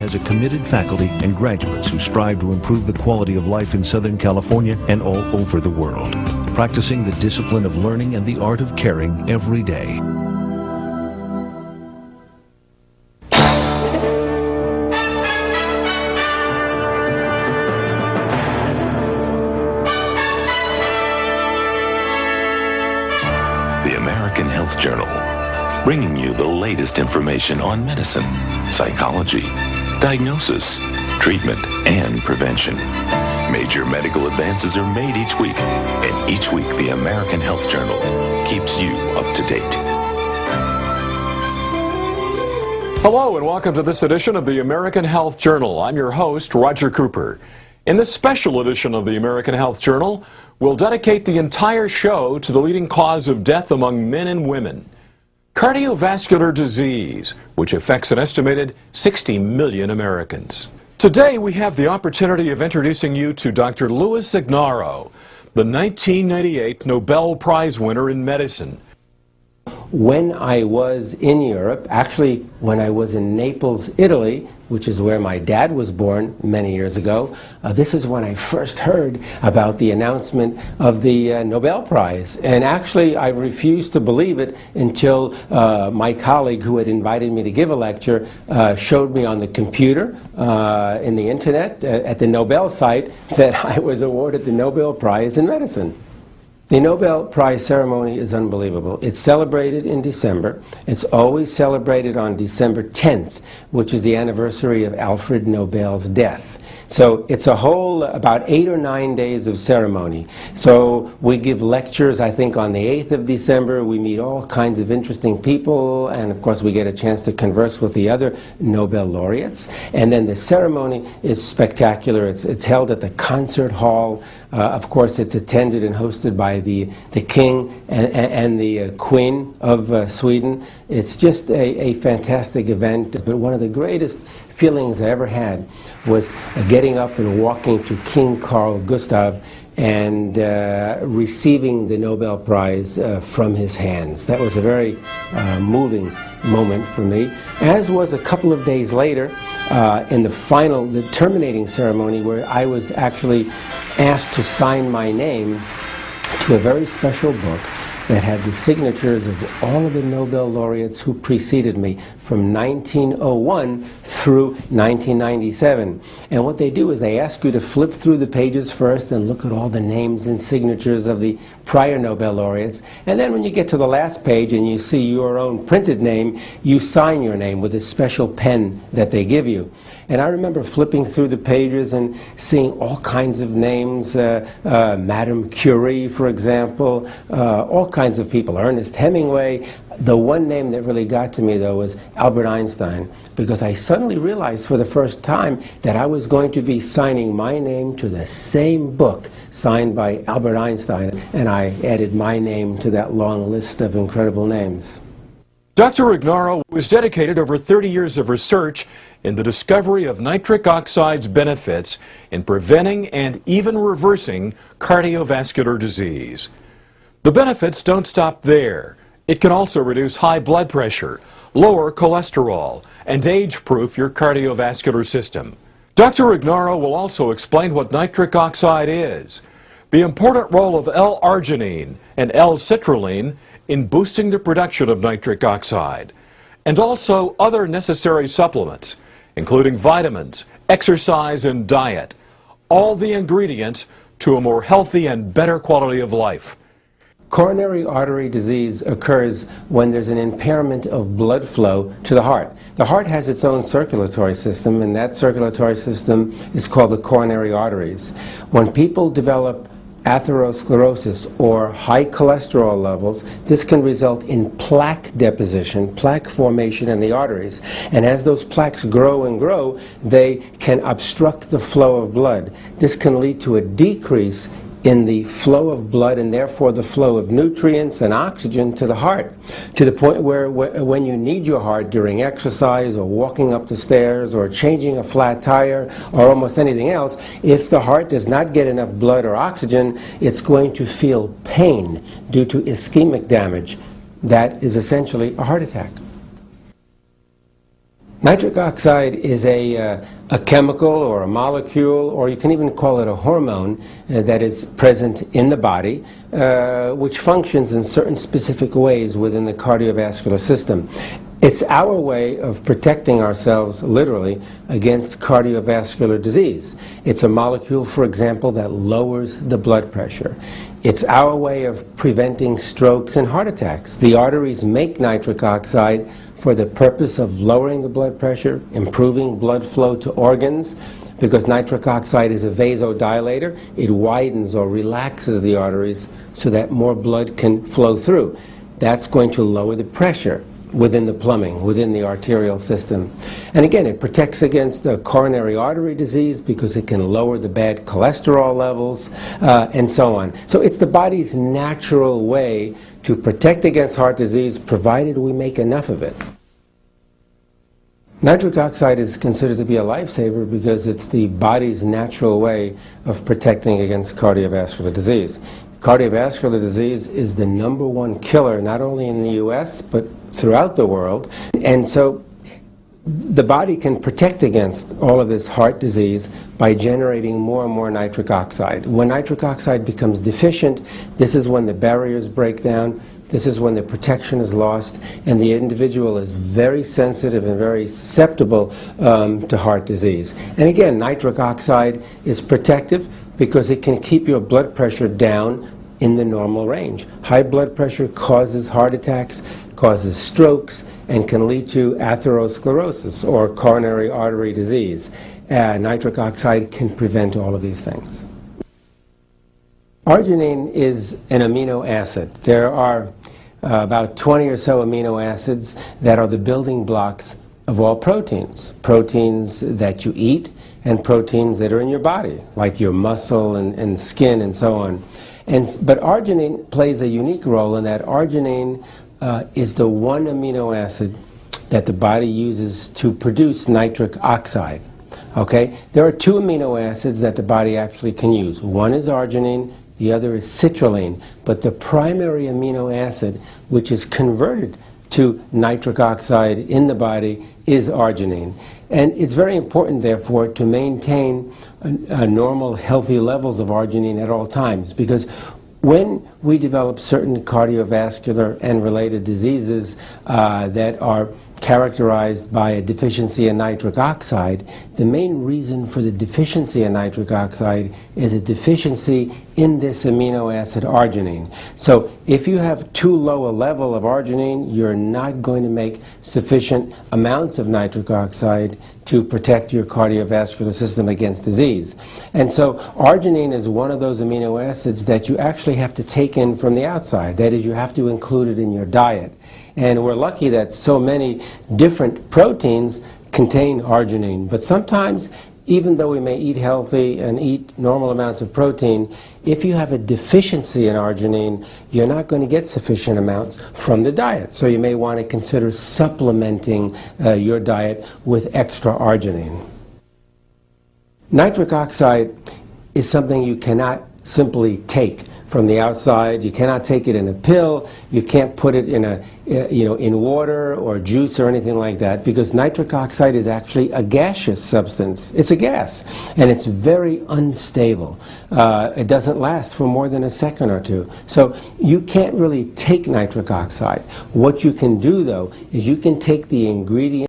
Has a committed faculty and graduates who strive to improve the quality of life in Southern California and all over the world, practicing the discipline of learning and the art of caring every day. The American Health Journal, bringing you the latest information on medicine, psychology, diagnosis, treatment, and prevention. Major medical advances are made each week, and each week the American Health Journal keeps you up to date. Hello and welcome to this edition of the American Health Journal. I'm your host, Roger Cooper. In this special edition of the American Health Journal, we'll dedicate the entire show to the leading cause of death among men and women: cardiovascular disease, which affects an estimated 60 million Americans. Today we have the opportunity of introducing you to Dr. Louis Ignarro, the 1998 Nobel Prize winner in medicine. When I was in Europe, actually when I was in Naples, Italy, which is where my dad was born many years ago, this is when I first heard about the announcement of the Nobel Prize. And actually I refused to believe it until my colleague who had invited me to give a lecture showed me on the computer, in the internet, at the Nobel site, that I was awarded the Nobel Prize in medicine. The Nobel Prize ceremony is unbelievable. It's celebrated in December. It's always celebrated on December 10th, which is the anniversary of Alfred Nobel's death. So it's a whole about 8 or 9 days of ceremony. So we give lectures, I think, on the 8th of December. We meet all kinds of interesting people, and of course we get a chance to converse with the other Nobel laureates. And then the ceremony is spectacular. It's held at the concert hall. Of course, it's attended and hosted by the king and the queen of Sweden. It's just a fantastic event. But one of the greatest feelings I ever had was getting up and walking to King Carl Gustav and receiving the Nobel Prize from his hands. That was a very moving moment for me, as was a couple of days later in the terminating ceremony, where I was actually asked to sign my name to a very special book that had the signatures of all of the Nobel laureates who preceded me from 1901 through 1997. And what they do is they ask you to flip through the pages first and look at all the names and signatures of the prior Nobel laureates. And then when you get to the last page and you see your own printed name, you sign your name with a special pen that they give you. And I remember flipping through the pages and seeing all kinds of names, Madame Curie, for example, all kinds of people, Ernest Hemingway. The one name that really got to me, though, was Albert Einstein, because I suddenly realized for the first time that I was going to be signing my name to the same book signed by Albert Einstein, and I added my name to that long list of incredible names. Dr. Ignarro was dedicated over 30 years of research in the discovery of nitric oxide's benefits in preventing and even reversing cardiovascular disease. The benefits don't stop there. It can also reduce high blood pressure, lower cholesterol, and age-proof your cardiovascular system. Dr. Ignarro will also explain what nitric oxide is, the important role of L-arginine and L-citrulline in boosting the production of nitric oxide, and also other necessary supplements, including vitamins, exercise, and diet, all the ingredients to a more healthy and better quality of life. Coronary artery disease occurs when there's an impairment of blood flow to the heart. The heart has its own circulatory system, and that circulatory system is called the coronary arteries. When people develop atherosclerosis or high cholesterol levels, this can result in plaque deposition, plaque formation in the arteries. And as those plaques grow and grow, they can obstruct the flow of blood. This can lead to a decrease in the flow of blood and therefore the flow of nutrients and oxygen to the heart, to the point where when you need your heart during exercise or walking up the stairs or changing a flat tire or almost anything else, if the heart does not get enough blood or oxygen, it's going to feel pain due to ischemic damage. That is essentially a heart attack. Nitric oxide is a chemical or a molecule, or you can even call it a hormone that is present in the body, which functions in certain specific ways within the cardiovascular system. It's our way of protecting ourselves, literally, against cardiovascular disease. It's a molecule, for example, that lowers the blood pressure. It's our way of preventing strokes and heart attacks. The arteries make nitric oxide for the purpose of lowering the blood pressure, improving blood flow to organs, because nitric oxide is a vasodilator. It widens or relaxes the arteries so that more blood can flow through. That's going to lower the pressure within the plumbing, within the arterial system. And again, it protects against coronary artery disease because it can lower the bad cholesterol levels, and so on. So it's the body's natural way to protect against heart disease, provided we make enough of it. Nitric oxide is considered to be a lifesaver because it's the body's natural way of protecting against cardiovascular disease. Cardiovascular disease is the #1 killer, not only in the US, but throughout the world. And so the body can protect against all of this heart disease by generating more and more nitric oxide. When nitric oxide becomes deficient, this is when the barriers break down, this is when the protection is lost, and the individual is very sensitive and very susceptible to heart disease. And again, nitric oxide is protective because it can keep your blood pressure down in the normal range. High blood pressure causes heart attacks, causes strokes, and can lead to atherosclerosis or coronary artery disease. Nitric oxide can prevent all of these things. Arginine is an amino acid. There are about 20 or so amino acids that are the building blocks of all proteins. Proteins that you eat and proteins that are in your body, like your muscle and skin and so on. But arginine plays a unique role in that arginine is the one amino acid that the body uses to produce nitric oxide. Okay? There are two amino acids that the body actually can use. One is arginine, the other is citrulline. But the primary amino acid, which is converted to nitric oxide in the body, is arginine. And it's very important, therefore, to maintain normal, healthy levels of arginine at all times, because when we develop certain cardiovascular and related diseases that are characterized by a deficiency in nitric oxide, the main reason for the deficiency in nitric oxide is a deficiency in this amino acid arginine. So if you have too low a level of arginine, you're not going to make sufficient amounts of nitric oxide to protect your cardiovascular system against disease. And so arginine is one of those amino acids that you actually have to take in from the outside. That is, you have to include it in your diet. And we're lucky that so many different proteins contain arginine. But sometimes, even though we may eat healthy and eat normal amounts of protein, if you have a deficiency in arginine, you're not going to get sufficient amounts from the diet. So you may want to consider supplementing your diet with extra arginine. Nitric oxide is something you cannot simply take from the outside. You cannot take it in a pill. You can't put it in in water or juice or anything like that, because nitric oxide is actually a gaseous substance. It's a gas, and it's very unstable. It doesn't last for more than a second or two. So you can't really take nitric oxide. What you can do, though, is you can take the ingredient